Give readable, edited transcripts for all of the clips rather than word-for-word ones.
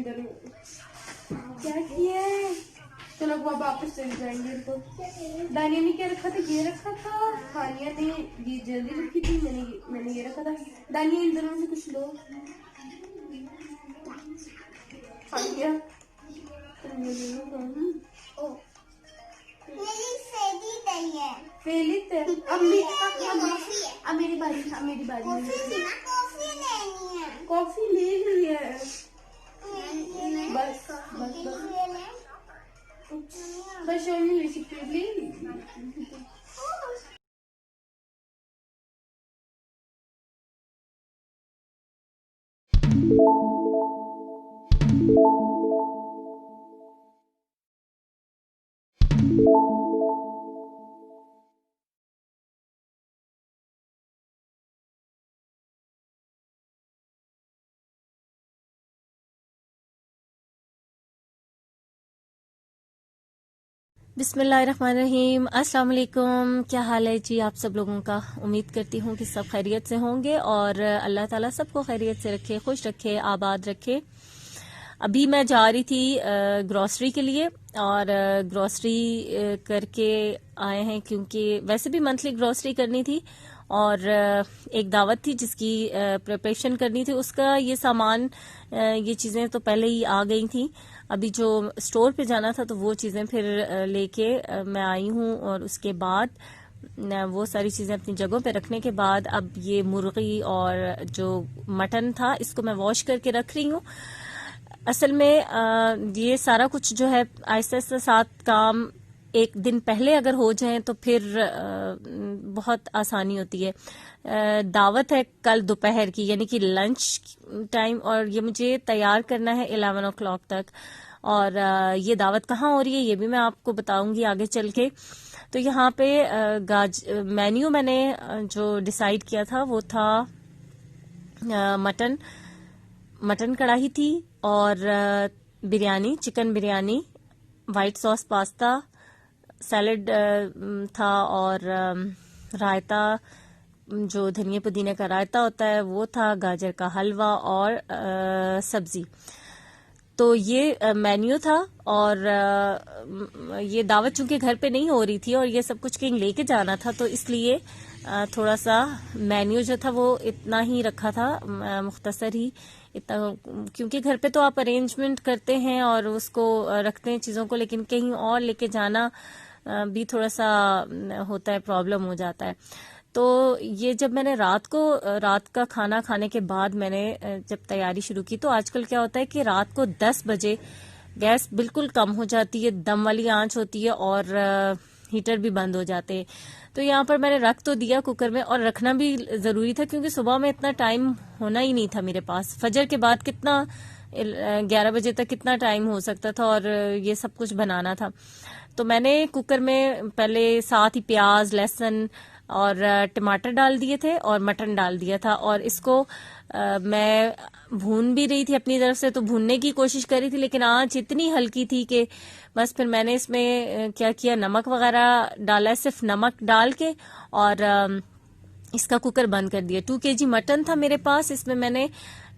अंदर क्या किया है। चलो अब वापस चले जाएंगे इनको। दानिया ने क्या रखा था, ये रखा था। हानिया ने ये जल्दी रखी थी, मैंने ये रखा था। दानिया इन दोनों से कुछ लो। हानिया फेलित है। अब मेरी बारी, मेरी बारी। कॉफी ले ली है। बस बस बस बस ले ली। बिस्मिल्लाहिर्रहमानिर्रहीम। अस्सलाम वालेकुम। क्या हाल है जी आप सब लोगों का। उम्मीद करती हूँ कि सब खैरियत से होंगे और अल्लाह ताला सबको खैरियत से रखे, खुश रखे, आबाद रखे। अभी मैं जा रही थी ग्रॉसरी के लिए और ग्रॉसरी करके आए हैं क्योंकि वैसे भी मंथली ग्रॉसरी करनी थी और एक दावत थी जिसकी प्रिपरेशन करनी थी। उसका ये सामान, ये चीज़ें तो पहले ही आ गई थी। अभी जो स्टोर पे जाना था तो वो चीज़ें फिर लेके मैं आई हूँ और उसके बाद वो सारी चीज़ें अपनी जगहों पे रखने के बाद अब ये मुर्गी और जो मटन था इसको मैं वॉश करके रख रही हूँ। असल में ये सारा कुछ जो है आहिस्ता आहिस्ता साथ काम एक दिन पहले अगर हो जाए तो फिर बहुत आसानी होती है। दावत है कल दोपहर की, यानी कि लंच टाइम, और ये मुझे तैयार करना है 11 o'clock तक। और ये दावत कहाँ हो रही है ये भी मैं आपको बताऊंगी आगे चल के। तो यहाँ पे मेन्यू मैंने जो डिसाइड किया था वो था मटन कढ़ाई थी और biryani, chicken biryani, white sauce pasta, salad था और रायता, जो धनिया पुदीने का रायता होता है वो था, गाजर का हलवा और सब्जी। तो ये मेन्यू था और ये दावत चूंकि घर पे नहीं हो रही थी और ये सब कुछ कहीं लेके जाना था तो इसलिए थोड़ा सा मेन्यू जो था वो इतना ही रखा था, मुख्तसर ही इतना, क्योंकि घर पे तो आप अरेंजमेंट करते हैं और उसको रखते हैं चीज़ों को, लेकिन कहीं और लेके जाना भी थोड़ा सा होता है, प्रॉब्लम हो जाता है। तो ये जब मैंने रात का खाना खाने के बाद मैंने जब तैयारी शुरू की तो आजकल क्या होता है कि रात को 10 बजे गैस बिल्कुल कम हो जाती है, दम वाली आंच होती है और हीटर भी बंद हो जाते हैं। तो यहाँ पर मैंने रख तो दिया कुकर में, और रखना भी ज़रूरी था क्योंकि सुबह में इतना टाइम होना ही नहीं था मेरे पास। फजर के बाद कितना 11 बजे तक कितना टाइम हो सकता था और ये सब कुछ बनाना था। तो मैंने कुकर में पहले साथ ही प्याज, लहसुन और टमाटर डाल दिए थे और मटन डाल दिया था और इसको मैं भून भी रही थी अपनी तरफ से, तो भूनने की कोशिश कर रही थी लेकिन आंच इतनी हल्की थी कि बस फिर मैंने इसमें क्या किया, नमक वगैरह डाला, सिर्फ नमक डाल के और इसका कुकर बंद कर दिया। 2 kg मटन था मेरे पास, इसमें मैंने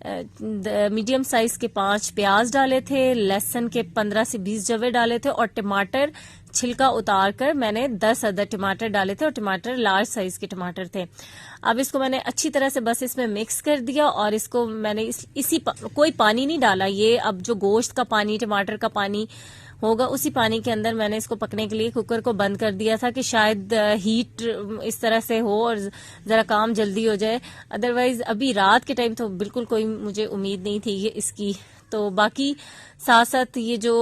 मीडियम साइज के 5 प्याज डाले थे, लहसुन के 15 से 20 जवे डाले थे और टमाटर छिलका उतार कर मैंने 10 अदद टमाटर डाले थे और टमाटर लार्ज साइज के टमाटर थे। अब इसको मैंने अच्छी तरह से बस इसमें मिक्स कर दिया और इसको मैंने कोई पानी नहीं डाला। ये अब जो गोश्त का पानी, टमाटर का पानी होगा उसी पानी के अंदर मैंने इसको पकने के लिए कुकर को बंद कर दिया था कि शायद हीट इस तरह से हो और जरा काम जल्दी हो जाए। अदरवाइज अभी रात के टाइम तो बिल्कुल कोई मुझे उम्मीद नहीं थी इसकी। तो बाकी साथ साथ ये जो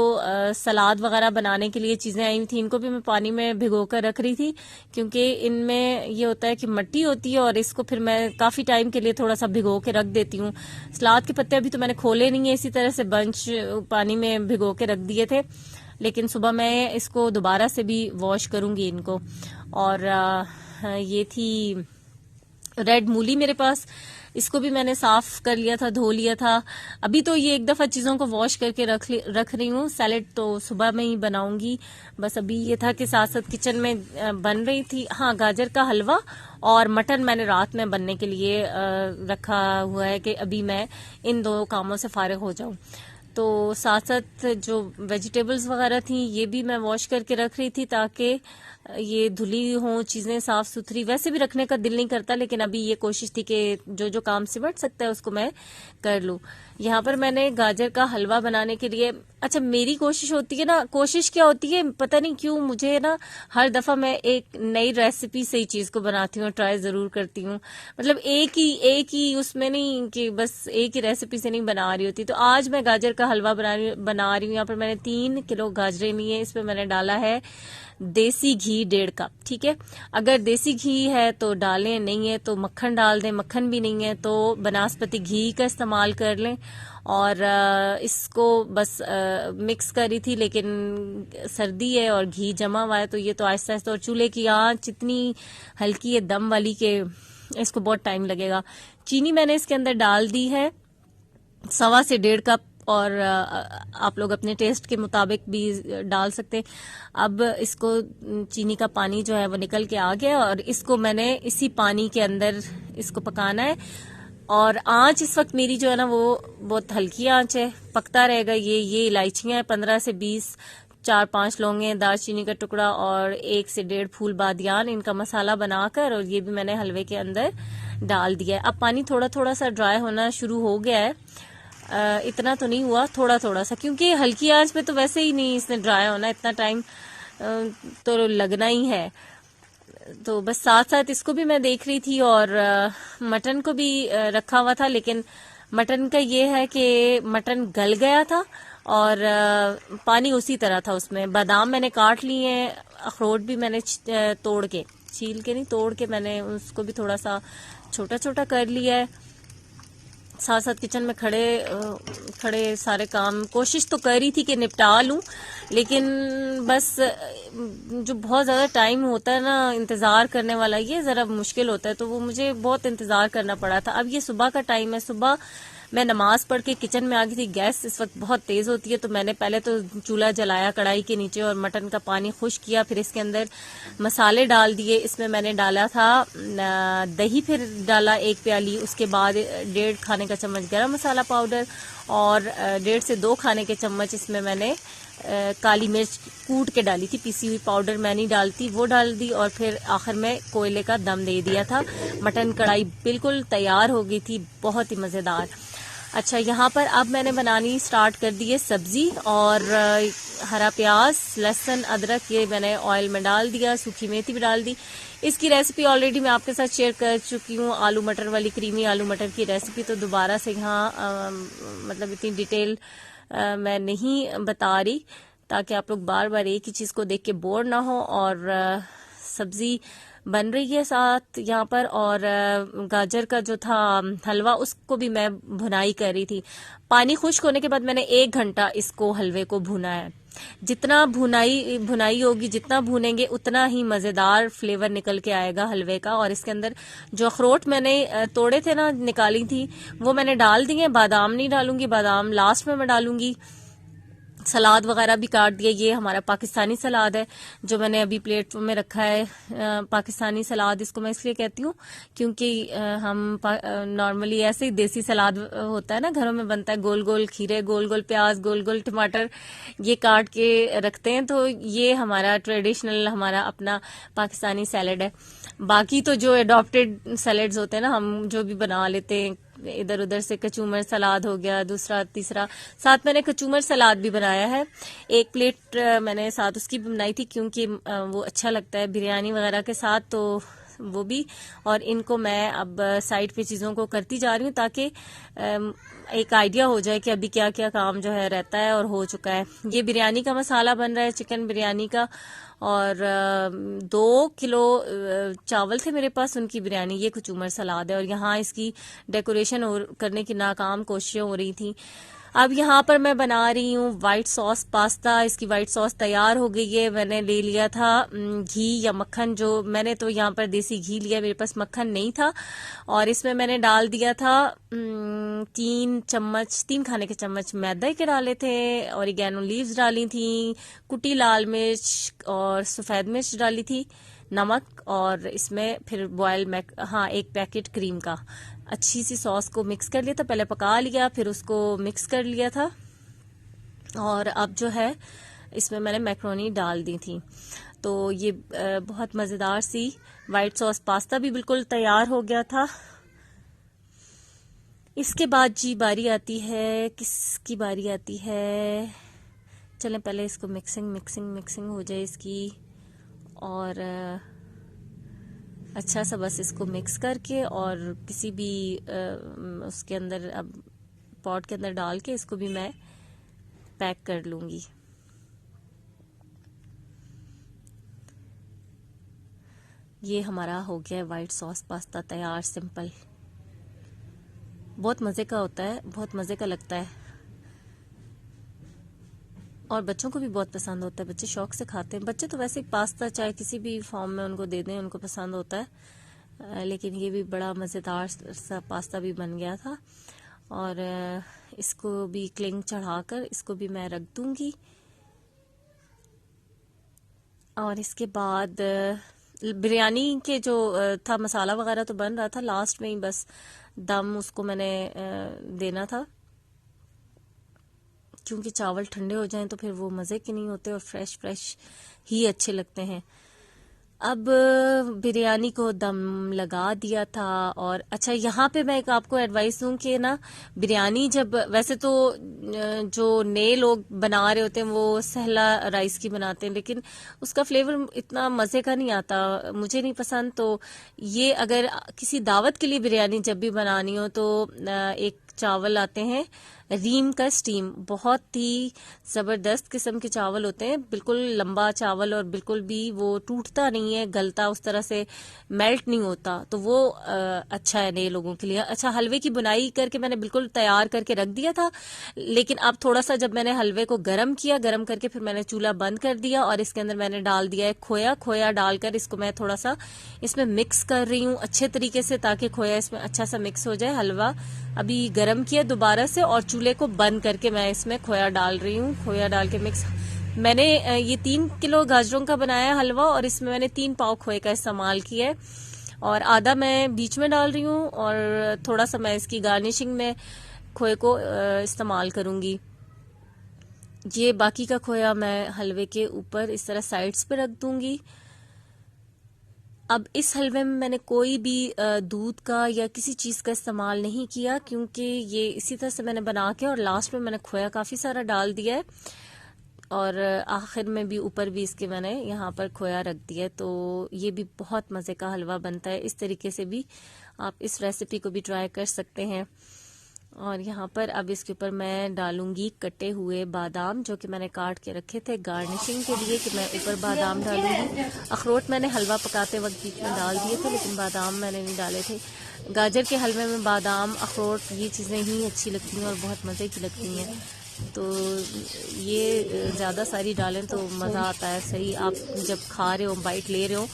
सलाद वगैरह बनाने के लिए चीजें आई थी इनको भी मैं पानी में भिगो कर रख रही थी क्योंकि इनमें ये होता है कि मिट्टी होती है और इसको फिर मैं काफी टाइम के लिए थोड़ा सा भिगो के रख देती हूँ। सलाद के पत्ते अभी तो मैंने खोले नहीं है, इसी तरह से बंच पानी में भिगो के रख दिए थे, लेकिन सुबह मैं इसको दोबारा से भी वॉश करूंगी इनको। और ये थी रेड मूली मेरे पास, इसको भी मैंने साफ कर लिया था, धो लिया था। अभी तो ये एक दफा चीजों को वॉश करके रख रही हूँ। सैलेड तो सुबह में ही बनाऊंगी, बस अभी ये था कि साथ साथ किचन में बन रही थी। हाँ, गाजर का हलवा और मटन मैंने रात में बनने के लिए रखा हुआ है कि अभी मैं इन दो कामों से फारिग हो जाऊं। तो साथ साथ जो वेजिटेबल्स वगैरह थी ये भी मैं वॉश करके रख रही थी ताकि ये धुली हो चीजें साफ सुथरी। वैसे भी रखने का दिल नहीं करता, लेकिन अभी ये कोशिश थी कि जो जो काम सिमट सकता है उसको मैं कर लूं। यहाँ पर मैंने गाजर का हलवा बनाने के लिए, अच्छा मेरी कोशिश होती है ना, कोशिश क्या होती है पता नहीं क्यों, मुझे ना हर दफा मैं एक नई रेसिपी से ही चीज को बनाती हूँ, ट्राई जरूर करती हूँ। मतलब एक ही उसमें नहीं कि बस एक ही रेसिपी से नहीं बना रही होती। तो आज मैं गाजर का हलवा बना रही हूँ। यहाँ पर मैंने 3 किलो गाजरें ली है, इसमें मैंने डाला है देसी घी 1.5 कप। ठीक है, अगर देसी घी है तो डालें, नहीं है तो मक्खन डाल दें, मक्खन भी नहीं है तो बनास्पति घी का इस्तेमाल कर लें। और इसको बस मिक्स करी थी, लेकिन सर्दी है और घी जमा हुआ है तो ये तो आहिस्ता आहिस्ता, और चूल्हे की आंच इतनी हल्की है दम वाली के इसको बहुत टाइम लगेगा। चीनी मैंने इसके अंदर डाल दी है 1.25 से 1.5 कप, और आप लोग अपने टेस्ट के मुताबिक भी डाल सकते हैं। अब इसको चीनी का पानी जो है वो निकल के आ गया, और इसको मैंने इसी पानी के अंदर इसको पकाना है। और आंच इस वक्त मेरी जो है ना वो बहुत हल्की आंच है, पकता रहेगा। ये इलायचियां हैं 15 से 20, 4-5 लौंगे, दालचीनी का टुकड़ा और 1 से 1.5 फूल बादियान, इनका मसाला बनाकर और ये भी मैंने हलवे के अंदर डाल दिया है। अब पानी थोड़ा थोड़ा सा ड्राई होना शुरू हो गया है, इतना तो नहीं हुआ, थोड़ा थोड़ा सा, क्योंकि हल्की आंच पे तो वैसे ही नहीं इसने ड्राई होना, इतना टाइम तो लगना ही है। तो बस साथ साथ इसको भी मैं देख रही थी, और मटन को भी रखा हुआ था। लेकिन मटन का ये है कि मटन गल गया था और पानी उसी तरह था उसमें। बादाम मैंने काट लिए हैं, अखरोट भी मैंने तोड़ के, छील के नहीं तोड़ के, मैंने उसको भी थोड़ा सा छोटा छोटा कर लिया है। साथ साथ किचन में खड़े सारे काम कोशिश तो कर रही थी कि निपटा लूं, लेकिन बस जो बहुत ज्यादा टाइम होता है ना इंतजार करने वाला, ये जरा मुश्किल होता है, तो वो मुझे बहुत इंतजार करना पड़ा था। अब ये सुबह का टाइम है, सुबह मैं नमाज पढ़ के किचन में आ गई थी। गैस इस वक्त बहुत तेज होती है, तो मैंने पहले तो चूल्हा जलाया कढ़ाई के नीचे और मटन का पानी खुश किया, फिर इसके अंदर मसाले डाल दिए। इसमें मैंने डाला था दही, फिर डाला 1 प्याली, उसके बाद 1.5 खाने का चम्मच गरम मसाला पाउडर और 1.5 से 2 खाने के चम्मच इसमें मैंने काली मिर्च कूट के डाली थी, पीसी हुई पाउडर मैं नहीं डालती, वो डाल दी। और फिर आखिर में कोयले का दम दे दिया था। मटन कढ़ाई बिल्कुल तैयार हो गई थी, बहुत ही मजेदार। अच्छा, यहाँ पर अब मैंने बनानी स्टार्ट कर दी है सब्जी, और हरा प्याज, लहसुन, अदरक ये मैंने ऑयल में डाल दिया, सूखी मेथी भी डाल दी। इसकी रेसिपी ऑलरेडी मैं आपके साथ शेयर कर चुकी हूँ, आलू मटर वाली, क्रीमी आलू मटर की रेसिपी, तो दोबारा से यहाँ मतलब इतनी डिटेल मैं नहीं बता रही, ताकि आप लोग बार बार एक ही चीज को देख के बोर ना हो। और सब्जी बन रही है साथ यहाँ पर, और गाजर का जो था हलवा उसको भी मैं भुनाई कर रही थी। पानी खुश्क होने के बाद मैंने 1 घंटा इसको हलवे को भुना है। जितना भुनाई होगी, जितना भुनेंगे उतना ही मजेदार फ्लेवर निकल के आएगा हलवे का। और इसके अंदर जो अखरोट मैंने तोड़े थे ना, निकाली थी, वो मैंने डाल दिए। बादाम नहीं डालूंगी, बादाम लास्ट में मैं डालूंगी। सलाद वगैरह भी काट दिया। ये हमारा पाकिस्तानी सलाद है जो मैंने अभी प्लेट में रखा है। पाकिस्तानी सलाद इसको मैं इसलिए कहती हूँ क्योंकि हम नॉर्मली ऐसे ही देसी सलाद होता है ना, घरों में बनता है, गोल गोल खीरे, गोल गोल प्याज, गोल गोल टमाटर ये काट के रखते हैं, तो ये हमारा ट्रेडिशनल, हमारा अपना पाकिस्तानी सैलेड है। बाकी तो जो एडॉप्टेड सैलेड्स होते हैं ना, हम जो भी बना लेते हैं इधर उधर से, कचूमर सलाद हो गया, दूसरा तीसरा, साथ मैंने कचूमर सलाद भी बनाया है। 1 प्लेट मैंने साथ उसकी भी बनाई थी क्योंकि वो अच्छा लगता है बिरयानी वगैरह के साथ, तो वो भी। और इनको मैं अब साइड पे चीजों को करती जा रही हूँ ताकि एक आइडिया हो जाए कि अभी क्या क्या काम जो है रहता है और हो चुका है। ये बिरयानी का मसाला बन रहा है, चिकन बिरयानी का, और 2 किलो चावल थे मेरे पास, उनकी बिरयानी। ये कचूमर सलाद है, और यहाँ इसकी डेकोरेशन करने की नाकाम कोशिशें हो रही थी। अब यहाँ पर मैं बना रही हूँ व्हाइट सॉस पास्ता। इसकी व्हाइट सॉस तैयार हो गई है। मैंने ले लिया था घी या मक्खन, जो मैंने तो यहाँ पर देसी घी लिया, मेरे पास मक्खन नहीं था। और इसमें मैंने डाल दिया था 3 खाने के चम्मच मैदा के डाले थे, ऑरिगेनो लीव्स डाली थी, कुटी लाल मिर्च और सफेद मिर्च डाली थी, नमक, और इसमें फिर बॉयल 1 पैकेट क्रीम का। अच्छी सी सॉस को मिक्स कर लिया था, पहले पका लिया फिर उसको मिक्स कर लिया था। और अब जो है इसमें मैंने मैक्रोनी डाल दी थी। तो ये बहुत मज़ेदार सी वाइट सॉस पास्ता भी बिल्कुल तैयार हो गया था। इसके बाद जी बारी आती है, किसकी बारी आती है, चलें पहले इसको मिक्सिंग हो जाए इसकी, और अच्छा सा बस इसको मिक्स करके और किसी भी उसके अंदर, अब पॉट के अंदर डाल के इसको भी मैं पैक कर लूँगी। ये हमारा हो गया है वाइट सॉस पास्ता तैयार, सिंपल, बहुत मज़े का होता है, बहुत मज़े का लगता है और बच्चों को भी बहुत पसंद होता है। बच्चे शौक से खाते हैं। बच्चे तो वैसे पास्ता चाहे किसी भी फॉर्म में उनको दे दें उनको पसंद होता है, लेकिन ये भी बड़ा मज़ेदार सा पास्ता भी बन गया था। और इसको भी क्लिंग चढ़ाकर इसको भी मैं रख दूंगी। और इसके बाद बिरयानी के जो था मसाला वगैरह तो बन रहा था, लास्ट में ही बस दम उसको मैंने देना था, क्योंकि चावल ठंडे हो जाएं तो फिर वो मज़े के नहीं होते और फ्रेश ही अच्छे लगते हैं। अब बिरयानी को दम लगा दिया था। और अच्छा, यहाँ पे मैं एक आपको एडवाइस दूं कि ना, बिरयानी जब, वैसे तो जो नए लोग बना रहे होते हैं वो सहला राइस की बनाते हैं, लेकिन उसका फ्लेवर इतना मज़े का नहीं आता, मुझे नहीं पसंद। तो ये अगर किसी दावत के लिए बिरयानी जब भी बनानी हो तो एक चावल आते हैं रीम का स्टीम, बहुत ही ज़बरदस्त किस्म के चावल होते हैं, बिल्कुल लंबा चावल और बिल्कुल भी वो टूटता नहीं है, गलता उस तरह से मेल्ट नहीं होता, तो वो अच्छा है नए लोगों के लिए। अच्छा, हलवे की बुनाई करके मैंने बिल्कुल तैयार करके रख दिया था, लेकिन अब थोड़ा सा जब मैंने हलवे को गरम किया, गरम करके फिर मैंने चूल्हा बंद कर दिया और इसके अंदर मैंने डाल दिया है खोया डालकर इसको मैं थोड़ा सा इसमें मिक्स कर रही हूँ अच्छे तरीके से, ताकि खोया इसमें अच्छा सा मिक्स हो जाए। हलवा अभी गरम किया दोबारा से और चूल्हे को बंद करके मैं इसमें खोया डाल रही हूँ। खोया डाल के मिक्स, मैंने ये 3 किलो गाजरों का बनाया हलवा और इसमें मैंने 3 पाव खोए का इस्तेमाल किया है और आधा मैं बीच में डाल रही हूँ और थोड़ा सा मैं इसकी गार्निशिंग में खोए को इस्तेमाल करूंगी। ये बाकी का खोया मैं हलवे के ऊपर इस तरह साइड्स पे रख दूंगी। अब इस हलवे में मैंने कोई भी दूध का या किसी चीज़ का इस्तेमाल नहीं किया, क्योंकि ये इसी तरह से मैंने बना के और लास्ट में मैंने खोया काफ़ी सारा डाल दिया है और आखिर में भी ऊपर भी इसके मैंने यहाँ पर खोया रख दिया है। तो ये भी बहुत मज़े का हलवा बनता है। इस तरीके से भी आप इस रेसिपी को भी ट्राई कर सकते हैं। और यहाँ पर अब इसके ऊपर मैं डालूंगी कटे हुए बादाम, जो कि मैंने काट के रखे थे गार्निशिंग के लिए कि मैं ऊपर बादाम डालूंगी। अखरोट मैंने हलवा पकाते वक्त बीच में डाल दिए थे, लेकिन बादाम मैंने नहीं डाले थे। गाजर के हलवे में बादाम, अखरोट, ये चीज़ें ही अच्छी लगती हैं और बहुत मज़े की लगती हैं। तो ये ज़्यादा सारी डालें तो मज़ा आता है। सही, आप जब खा रहे हो, बाइट ले रहे हो,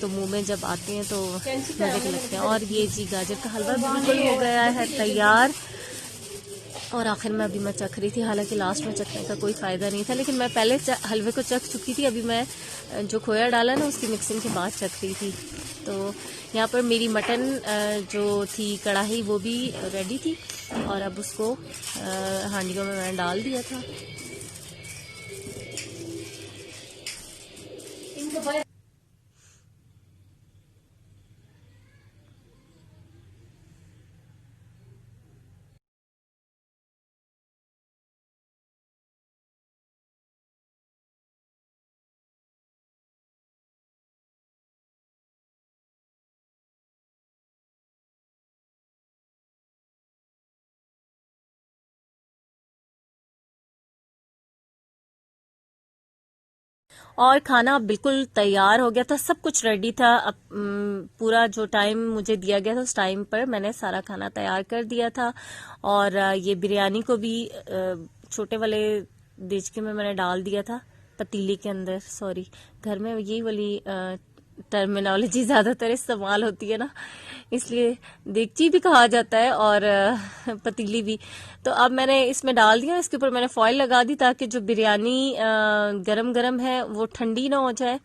तो मुंह में जब आते हैं तो मज़े के लगते हैं। और ये जी गाजर का हलवा बिल्कुल हो गया है तैयार और आखिर में अभी मैं चख रही थी, हालांकि लास्ट में चखने का कोई फ़ायदा नहीं था, लेकिन मैं पहले हलवे को चख चुकी थी। अभी मैं जो खोया डाला ना उसकी मिक्सिंग के बाद चख रही थी। तो यहाँ पर मेरी मटन जो थी कढ़ाई वो भी रेडी थी और अब उसको हांडियों में मैंने डाल दिया था। और खाना बिल्कुल तैयार हो गया था, सब कुछ रेडी था। अब पूरा जो टाइम मुझे दिया गया था उस टाइम पर मैंने सारा खाना तैयार कर दिया था। और ये बिरयानी को भी छोटे वाले देचके में मैंने डाल दिया था, पतीली के अंदर। सॉरी, घर में यही वाली टर्मिनोलॉजी ज़्यादातर इस्तेमाल होती है ना, इसलिए देगची भी कहा जाता है और पतीली भी। तो अब मैंने इसमें डाल दिया, इसके ऊपर मैंने फॉइल लगा दी ताकि जो बिरयानी गरम गरम है वो ठंडी ना हो जाए।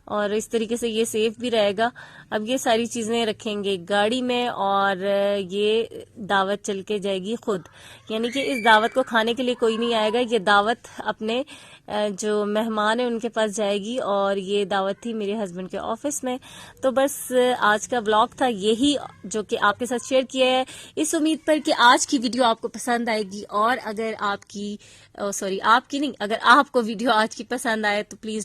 और इस तरीके से ये सेफ भी रहेगा। अब ये सारी चीजें रखेंगे गाड़ी में और ये दावत चल के जाएगी खुद, यानी कि इस दावत को खाने के लिए कोई नहीं आएगा, ये दावत अपने जो मेहमान है उनके पास जाएगी। और ये दावत थी मेरे हस्बैंड के ऑफिस में। तो बस आज का व्लॉग था यही जो कि आपके साथ शेयर किया है, इस उम्मीद पर कि आज की वीडियो आपको पसंद आएगी। और अगर आपकी नहीं, अगर आपको वीडियो आज की पसंद आए तो प्लीज